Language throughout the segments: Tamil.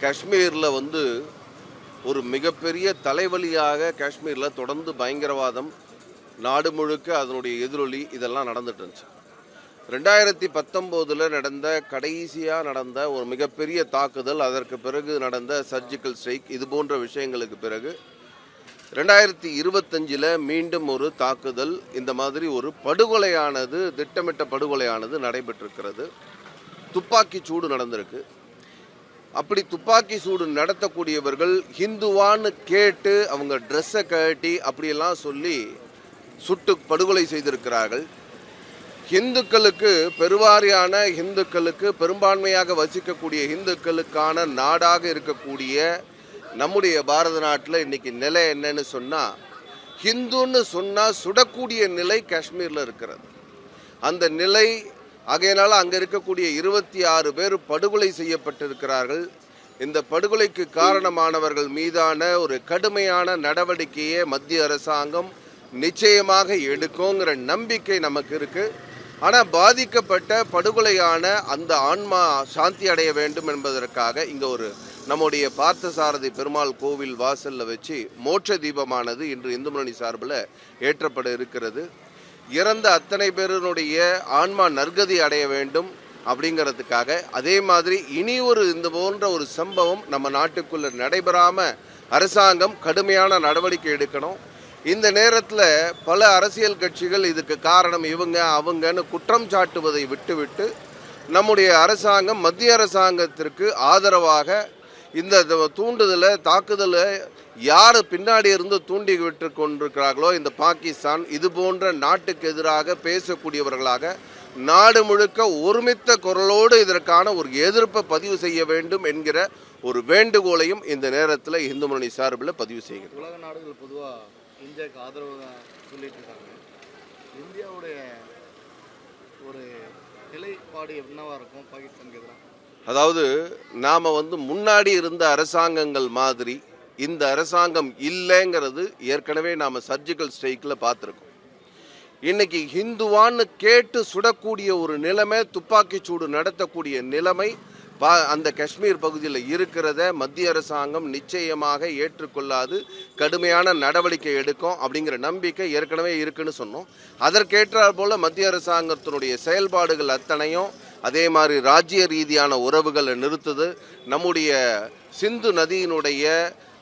காஷ்மீரில் ஒரு மிகப்பெரிய தலைவலியாக காஷ்மீரில் தொடர்ந்து பயங்கரவாதம் நாடு முழுக்க அதனுடைய எதிரொலி இதெல்லாம் நடந்துட்டு இருந்துச்சு. 2019 நடந்த கடைசியாக நடந்த ஒரு மிகப்பெரிய தாக்குதல், அதற்கு பிறகு நடந்த சர்ஜிக்கல் ஸ்ட்ரைக், இது போன்ற விஷயங்களுக்கு பிறகு 2025 மீண்டும் ஒரு தாக்குதல், இந்த மாதிரி ஒரு படுகொலையானது, திட்டமிட்ட படுகொலையானது நடைபெற்றிருக்கிறது. துப்பாக்கி சூடு நடந்திருக்கு. அப்படி துப்பாக்கி சூடு நடத்தக்கூடியவர்கள் ஹிந்துவான்னு கேட்டு அவங்க ட்ரெஸ்ஸை கட்டி அப்படியெல்லாம் சொல்லி சுட்டு படுகொலை செய்திருக்கிறார்கள். ஹிந்துக்களுக்கு, பெருவாரியான ஹிந்துக்களுக்கு, பெரும்பான்மையாக வசிக்கக்கூடிய ஹிந்துக்களுக்கான நாடாக இருக்கக்கூடிய நம்முடைய பாரத நாட்டில் இன்னைக்கு நிலை என்னன்னு சொன்னால், ஹிந்துன்னு சொன்னால் சுடக்கூடிய நிலை காஷ்மீரில் இருக்கிறது. அந்த நிலை ஆகையினால அங்கே இருக்கக்கூடிய 26 பேர் படுகொலை செய்யப்பட்டிருக்கிறார்கள். இந்த படுகொலைக்கு காரணமானவர்கள் மீதான ஒரு கடுமையான நடவடிக்கையை மத்திய அரசாங்கம் நிச்சயமாக எடுக்குங்கிற நம்பிக்கை நமக்கு இருக்கு. ஆனால் பாதிக்கப்பட்ட படுகொலையான அந்த ஆன்மா சாந்தி அடைய வேண்டும் என்பதற்காக இங்கே நம்முடைய பார்த்தசாரதி பெருமாள் கோவில் வாசலில் வச்சு மோட்ச தீபமானது இன்று இந்து முன்னணி சார்பில் ஏற்றப்பட இருக்கிறது. இறந்த அத்தனை பேருடைய ஆன்மா நற்கதி அடைய வேண்டும் அப்படிங்கிறதுக்காக. அதே மாதிரி இனி இந்த போன்ற ஒரு சம்பவம் நம்ம நாட்டுக்குள்ள நடைபெறாமல் அரசாங்கம் கடுமையான நடவடிக்கை எடுக்கணும். இந்த நேரத்தில் பல அரசியல் கட்சிகள் இதுக்கு காரணம் இவங்க அவங்கன்னு குற்றம் சாட்டுவதை விட்டுவிட்டு நம்முடைய அரசாங்கம் மத்திய அரசாங்கத்திற்கு ஆதரவாக இந்த தூண்டுதலை, தாக்குதலை யார் பின்னாடி இருந்து தூண்டி விட்டு கொண்டிருக்கிறார்களோ இந்த பாகிஸ்தான், இது போன்ற நாட்டுக்கு எதிராக பேசக்கூடியவர்களாக நாடு முழுக்க ஒருமித்த குரலோடு இதற்கான ஒரு எதிர்ப்பை பதிவு செய்ய வேண்டும் என்கிற ஒரு வேண்டுகோளையும் இந்த நேரத்தில் இந்து முன்னணி சார்பில் பதிவு செய்கிறேன். உலக நாடுகள் பொதுவாக இந்தியாவுக்கு ஆதரவு தான் சொல்லிட்டு இருக்காங்க. இந்தியாவுடைய ஒரு நிலைப்பாடு என்னவா இருக்கும் பாகிஸ்தானுக்கு எதிராக? அதாவது நாம் முன்னாடி இருந்த அரசாங்கங்கள் மாதிரி இந்த அரசாங்கம் இல்லைங்கிறது ஏற்கனவே நாம் சர்ஜிக்கல் ஸ்ட்ரைக்கில் பார்த்துருக்கோம். இன்னைக்கு ஹிந்துவான்னு கேட்டு சுடக்கூடிய ஒரு நிலைமை, துப்பாக்கி சூடு நடத்தக்கூடிய நிலைமை அந்த காஷ்மீர் பகுதியில் இருக்கிறத மத்திய அரசாங்கம் நிச்சயமாக ஏற்றுக்கொள்ளாது, கடுமையான நடவடிக்கை எடுக்கும் அப்படிங்கிற நம்பிக்கை ஏற்கனவே இருக்குன்னு சொன்னோம். அதற்கேற்றாற் போல மத்திய அரசாங்கத்தினுடைய செயல்பாடுகள் அத்தனையும் அதே மாதிரி ராஜ்ய ரீதியான உறவுகளை நிறுத்துது. நம்முடைய சிந்து நதியினுடைய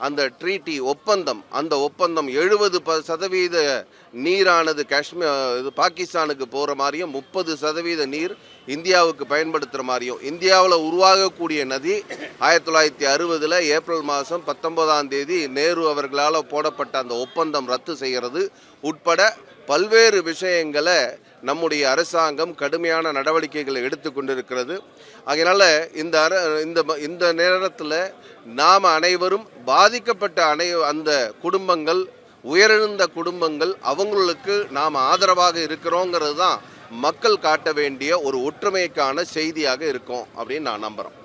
அந்த ட்ரீட்டி ஒப்பந்தம், அந்த ஒப்பந்தம் 70% நீரானது பாகிஸ்தானுக்கு போகிற மாதிரியும் 30% நீர் இந்தியாவுக்கு பயன்படுத்துகிற மாதிரியும், இந்தியாவில் உருவாகக்கூடிய நதி 1960 ஏப்ரல் மாதம் 19 நேரு அவர்களால் போடப்பட்ட அந்த ஒப்பந்தம் ரத்து செய்கிறது உட்பட பல்வேறு விஷயங்களை நம்முடைய அரசாங்கம் கடுமையான நடவடிக்கைகளை எடுத்து கொண்டிருக்கிறது. அதனால இந்த நேரத்தில் நாம் அனைவரும் பாதிக்கப்பட்ட அந்த குடும்பங்கள், உயர்ந்த குடும்பங்கள், அவங்களுக்கு நாம் ஆதரவாக இருக்கிறோங்கிறது தான் மக்கள் காட்ட வேண்டிய ஒரு ஒற்றுமைக்கான செய்தியாக இருக்கும் அப்படின்னு நான் நம்புகிறேன்.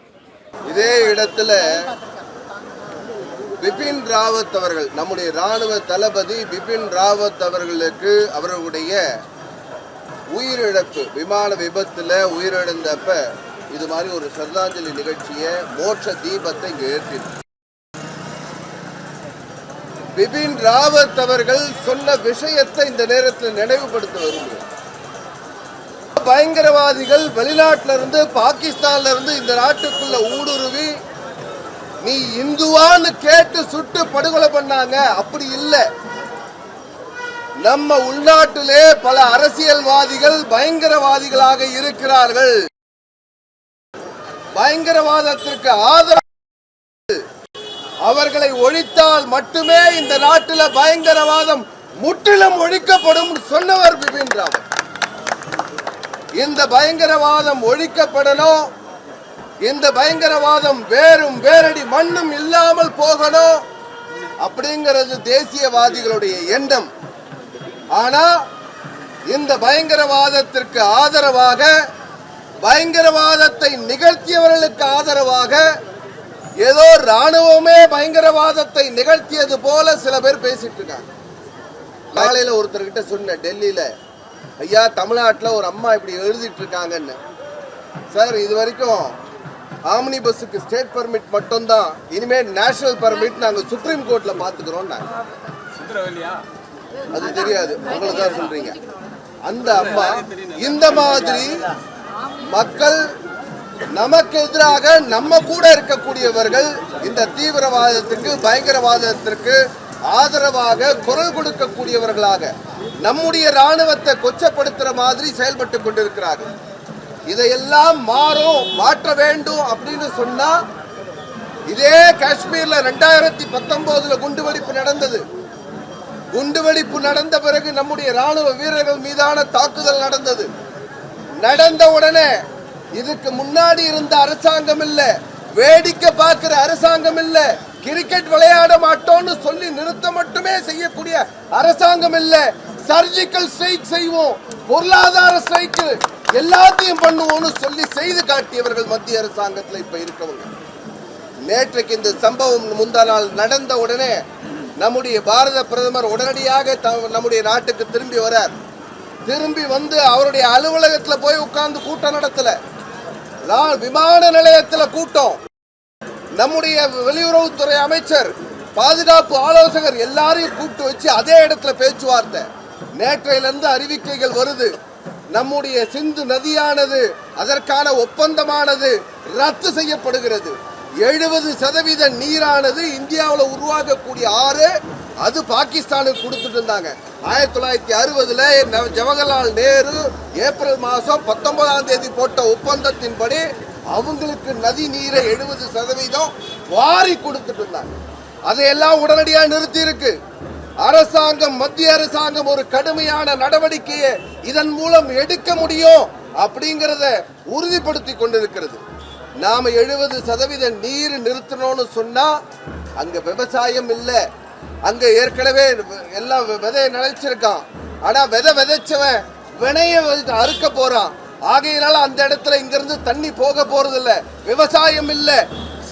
இதே இடத்துல பிபின் ராவத் அவர்கள், நம்முடைய இராணுவ தளபதி பிபின் ராவத் அவர்களுக்கு அவர்களுடைய உயிரிழப்பு, விமான விபத்தில் உயிரிழந்தப்ப இது மாதிரி ஒரு ஸ்ரத்தாஞ்சலி நிகழ்ச்சியை, மோட்ச தீபத்தை இங்கு ஏற்றினார். பிபின் ராவத் அவர்கள் சொன்ன விஷயத்தை இந்த நேரத்தில் நினைவுபடுத்த விரும்புகிறேன். பயங்கரவாதிகள் வெளிநாட்டில இருந்து, பாகிஸ்தான்ல இருந்து இந்த நாட்டுக்குள்ள ஊடுருவி நீ இந்துவான்னு கேட்டு சுட்டு படுகொலை பண்ணாங்க. அப்படி இல்லை. நம்ம உள்நாட்டிலே பல அரசியல்வாதிகள் பயங்கரவாதிகளாக இருக்கிறார்கள். பயங்கரவாதத்திற்கு ஆதரவு அவர்களை ஒழித்தால் மட்டுமே இந்த நாட்டில் பயங்கரவாதம் முற்றிலும் ஒழிக்கப்படும் சொன்னவர் பிபின் ராவத். இந்த பயங்கரவாதம் ஒழிக்கப்படணும். இந்த பயங்கரவாதம் வேரடி மண்ணும் இல்லாமல் போகணும் அப்படிங்கிறது தேசியவாதிகளுடைய எண்ணம். ஆனா இந்த பயங்கரவாதத்திற்கு ஆதரவாக, பயங்கரவாதத்தை நிகழ்த்தியவர்களுக்கு ஆதரவாக ஏதோ ராணுவமே பயங்கரவாதத்தை நிகழ்த்தியது போல சில பேர் பேசிட்டு இருக்காங்க. காலையில ஒருத்தர்கிட்ட சொன்ன டெல்லியில, ஐயா தமிழ்நாட்டில் ஒரு அம்மா இப்படி எழுதிட்டு இருக்காங்கன்னு. சார், இது வரைக்கும் ஆம்னி பஸ்ஸுக்கு ஸ்டேட் பர்மிட் மட்டும்தான், இனிமேல் நேஷனல் பர்மிட் நாங்கள் சுப்ரீம் கோர்ட்ல பார்த்துக்கிறோம். அது தெரியாது, உங்களுக்கு தான் சொல்றீங்க. அந்த அம்மா இந்த மாதிரி மக்கள் நமக்கு எதிராக நம்ம கூட இருக்கக்கூடியவர்கள் இந்த தீவிரவாதத்துக்கு பயங்கரவாதத்திற்கு ஆதரவாக குரல் கொடுக்கக்கூடியவர்களாக நம்முடைய ராணுவத்தை கொச்சப்படுத்துற மாதிரி செயல்பட்டு கொண்டிருக்கிறார்கள். இதையெல்லாம் மாற்ற வேண்டும் அப்படின்னு சொன்னா, இதே காஷ்மீர்ல 2019 குண்டுவெடிப்பு நடந்தது. குண்டுவெடிப்பு நடந்த பிறகு நம்முடைய ராணுவ வீரர்கள் மீதான தாக்குதல் நடந்தது. நடந்த உடனே இதுக்கு முன்னாடி இருந்த அரசாங்கம் இல்ல, வேடிக்கை பார்க்கிற அரசாங்கம் இல்ல, கிரிக்கெட் விளையாட மாட்டோம்னு சொல்லி நிறுத்த மட்டுமே செய்யக்கூடிய அரசாங்கம் இல்ல, சர்ஜிக்கல் ஸ்ட்ரைக் செய்வோம், பொருளாதார ஸ்ட்ரைக் எல்லாத்தையும் பண்ணுவோம்னு சொல்லி செய்து காட்டியவர்கள் மத்திய அரசாங்கத்தில் இப்ப இருக்கவங்க. நேற்றைக்கு இந்த சம்பவம் முந்தா நாள் நடந்த உடனே நம்முடைய பாரத பிரதமர் உடனடியாக நம்முடைய நாட்டுக்கு திரும்பி வரார். திரும்பி வந்து அவருடைய அலுவலகத்தில் போய் உட்கார்ந்து கூட்டம் நடத்தல, விமான நிலையத்தில் கூட்டம். நம்முடைய வெளியுறவுத்துறை அமைச்சர், பாதுகாப்பு ஆலோசகர் எல்லாரையும் கூப்பிட்டு வச்சு அதே இடத்துல பேச்சுவார்த்தை. நேற்றையிலிருந்து அறிவிக்கைகள் வருது, நம்முடைய சிந்து நதியானது அதற்கான ஒப்பந்தமானது ரத்து செய்யப்படுகிறது. 70% நீரானது இந்தியாவில் உருவாகக்கூடிய ஆறு அது பாகிஸ்தானுக்கு கொடுத்துட்டு இருந்தாங்க. 1960 ஜவஹர்லால் நேரு ஏப்ரல் மாதம் 19 போட்ட ஒப்பந்தத்தின்படி அவங்களுக்கு நதி நீரை 70% வாரி கொடுத்துட்டு இருந்தாங்க. அதையெல்லாம் உடனடியாக நிறுத்தி இருக்கு அரசாங்கம். மத்திய அரசாங்கம் ஒரு கடுமையான நடவடிக்கையை இதன் மூலம் எடுக்க முடியும் அப்படிங்கறத உறுதிப்படுத்தி கொண்டிருக்கிறது. நாம 70% நீர் நிறுத்தணும்னு சொன்னா அங்க விவசாயம் இல்ல, அங்க ஏற்கனவே எல்லாம் விதைய நினைச்சிருக்கான். ஆனா விதைச்சவன் வினைய அறுக்க போறான். ஆகையினால அந்த இடத்துல இங்க இருந்து தண்ணி போக போறது இல்ல, விவசாயம் இல்ல,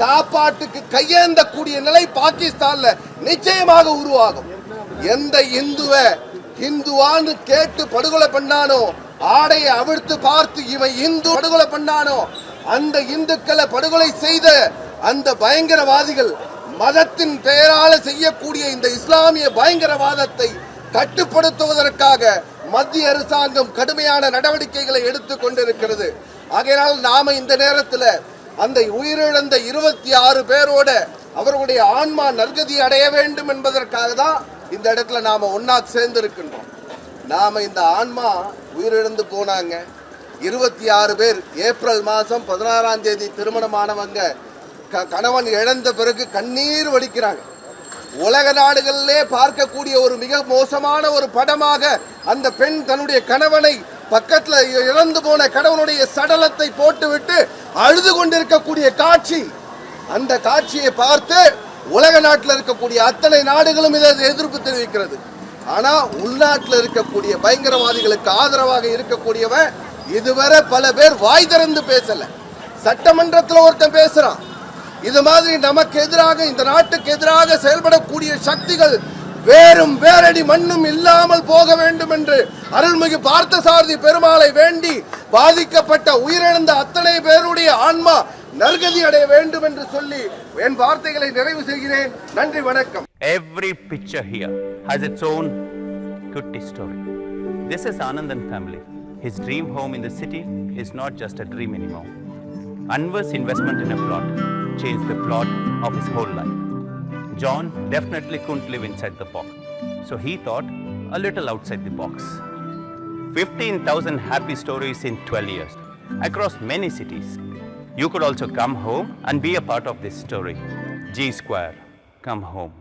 சாப்பாட்டுக்கு கையேந்த கூடிய நிலை பாகிஸ்தான்ல நிச்சயமாக உருவாகும். எந்த இந்துவை இந்துவான்னு கேட்டு படுகொலை பண்ணானோ, ஆடையை அவிழ்த்து பார்த்து இவன் இந்து படுகொலை பண்ணானோ, அந்த இந்துக்களை படுகொலை செய்த அந்த பயங்கரவாதிகள் மதத்தின் பெயரால செய்யக்கூடிய இந்த இஸ்லாமிய பயங்கரவாதத்தை கட்டுப்படுத்துவதற்காக மத்திய அரசாங்கம் கடுமையான நடவடிக்கைகளை எடுத்துக் கொண்டிருக்கிறது. ஆகையால் நாம இந்த நேரத்தில் அந்த உயிரிழந்த 26 பேரோட அவர்களுடைய ஆன்மா நற்கதி அடைய வேண்டும் என்பதற்காக தான் இந்த இடத்துல நாம ஒன்னா சேர்ந்து இருக்கின்றோம். நாம இந்த ஆன்மா உயிரிழந்து போனாங்க 26 பேர். ஏப்ரல் மாதம் 16 திருமணமானவங்க கணவன் இழந்த பிறகு கண்ணீர் வடிக்கிறாங்க. உலக நாடுகளிலே பார்க்கக்கூடிய ஒரு மிக மோசமான ஒரு படமாக அந்த பெண் தன்னுடைய கணவனை பக்கத்துல இழந்து போன கணவனுடைய சடலத்தை போட்டுவிட்டு அழுது கொண்டிருக்கக்கூடிய காட்சி. அந்த காட்சியை பார்த்து உலக நாட்டில் இருக்கக்கூடிய அத்தனை நாடுகளும் இதை எதிர்ப்பு தெரிவிக்கிறது. ஆனா உள்நாட்டில் இருக்கக்கூடிய பயங்கரவாதிகளுக்கு ஆதரவாக இருக்கக்கூடியவன் இதுவரை பல பேர் வாய் திறந்து பேசல. சட்டமன்றத்தில் ஒருத்தன் பேசுறான். இது மாதிரி நமக்கு எதிராக இந்த நாட்டுக்கு எதிராக செயல்படக்கூடிய சக்திகள் வேறும் வேரடி மண்ணும் இல்லாமல் போக வேண்டும் என்று அருள்மிகு பார்த்தசாரதி பெருமாளை வேண்டி பாதிக்கப்பட்ட உயிரிழந்த அத்தனை பேருடைய ஆன்மா நற்கதி அடைய வேண்டும் என்று சொல்லி என் வார்த்தைகளை நிறைவு செய்கிறேன். நன்றி, வணக்கம். Every picture here has its own kutti story. This is Anandan family. His dream home in the city is not just a dream anymore. Anwar's investment in a plot changed the plot of his whole life. John definitely couldn't live inside the box, so he thought a little outside the box. 15,000 happy stories in 12 years across many cities. You could also come home and be a part of this story. G Square, come home.